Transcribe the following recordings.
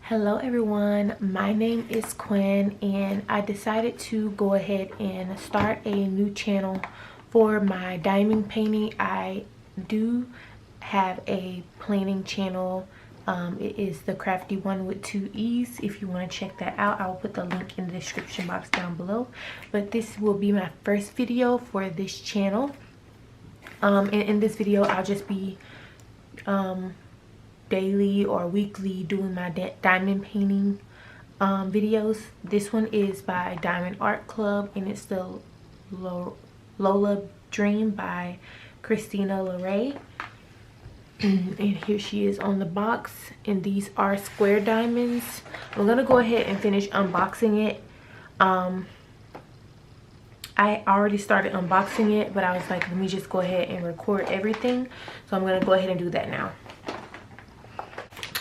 Hello everyone, my name is Quinn and I decided to go ahead and start a new channel for my diamond painting. I do have a painting channel. It is the crafty one with 2 E's. If you want to check that out, I'll put the link in the description box down below. But this will be my first video for this channel. And in this video I'll just be daily or weekly doing my diamond painting videos. This one is by Diamond Art Club and it's the Lola Dream by Christina Lorray. And here she is on the box, and these are square diamonds. I'm gonna go ahead and finish unboxing it. I already started unboxing it, but I was like, let me just go ahead and record everything, so I'm gonna go ahead and do that now.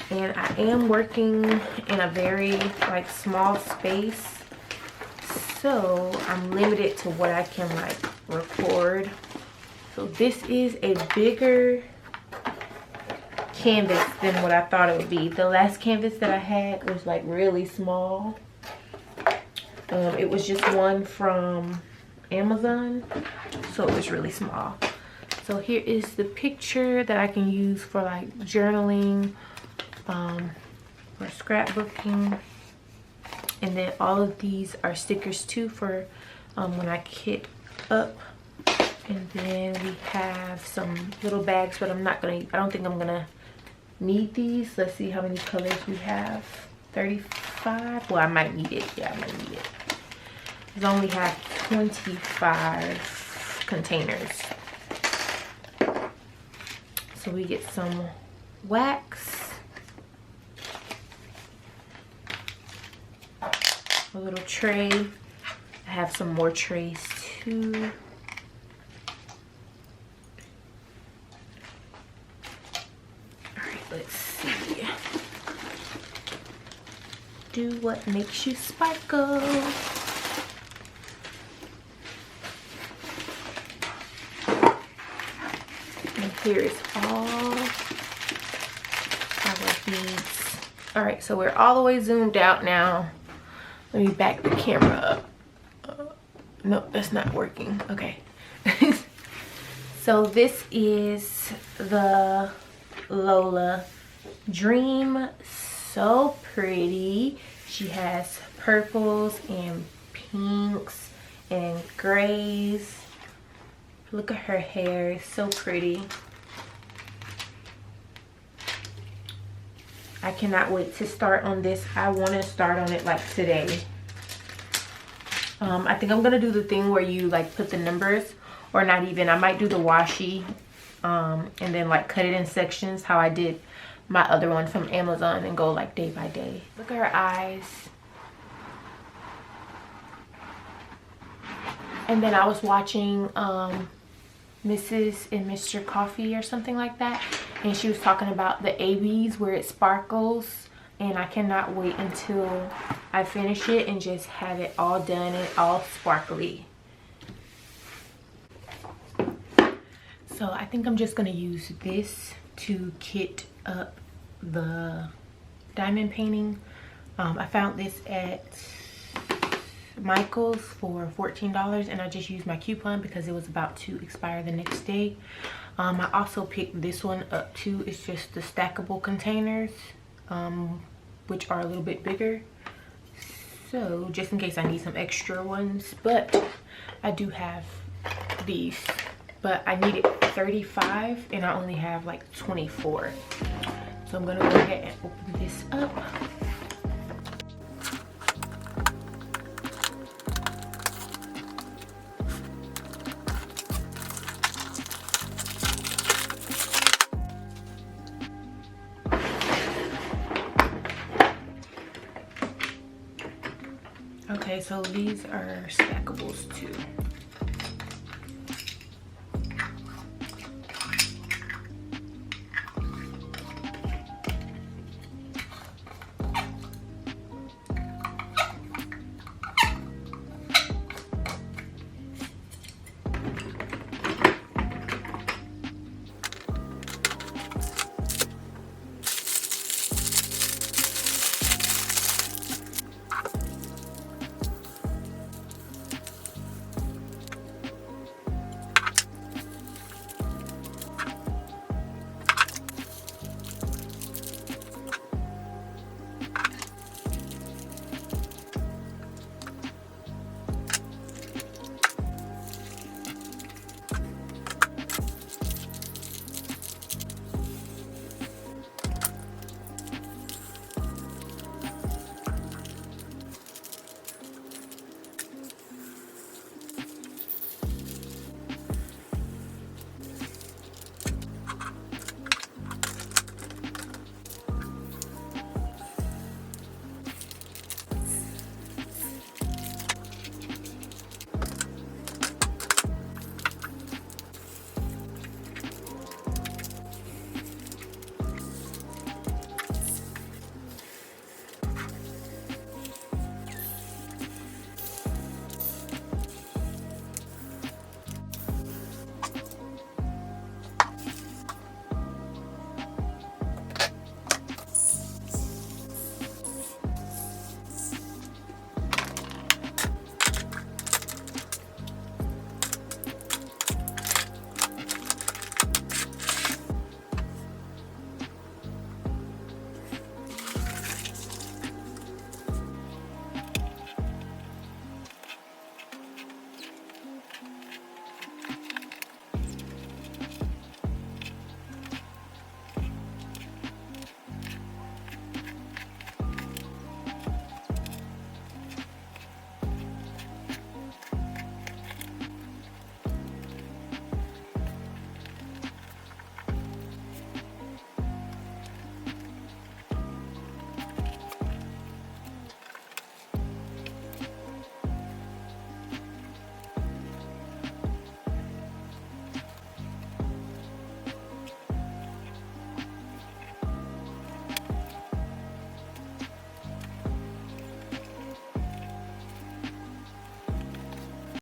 And I am working in a very small space, so I'm limited to what I can record. So this is a bigger canvas than what I thought it would be. The last canvas that I had was really small. It was just one from Amazon, so it was really small. So here is the picture that I can use for journaling, or scrapbooking. And then all of these are stickers too for when I kit up. And then we have some little bags, but I don't think I'm gonna need these. Let's see how many colors we have. 35. Well, I might need it. Yeah, I might need it. I only have 25 containers. So we get some wax, a little tray. I have some more trays too. Alright, let's see. Do what makes you sparkle. And here is all our beads. Alright, so we're all the way zoomed out now. Let me back the camera up. No, that's not working. Okay. So this is the Lola Dream. So pretty. She has purples and pinks and grays. Look at her hair. It's so pretty. I cannot wait to start on this. I want to start on it today. I think I'm gonna do the thing where you put the numbers, or not even. I might do the washi and then cut it in sections, how I did my other one from Amazon, and go day by day. Look at her eyes. And then I was watching Mrs. and Mr. Coffee or something like that, and she was talking about the ABs where it sparkles, and I cannot wait until I finish it and just have it all done and all sparkly. So I think I'm just gonna use this to kit up the diamond painting. I found this at Michael's for $14, and I just used my coupon because it was about to expire the next day. I also picked this one up too. It's just the stackable containers, which are a little bit bigger, so just in case I need some extra ones. But I do have these, but I needed 35 and I only have 24. So I'm gonna go ahead and open this up. Okay, so these are stackables too.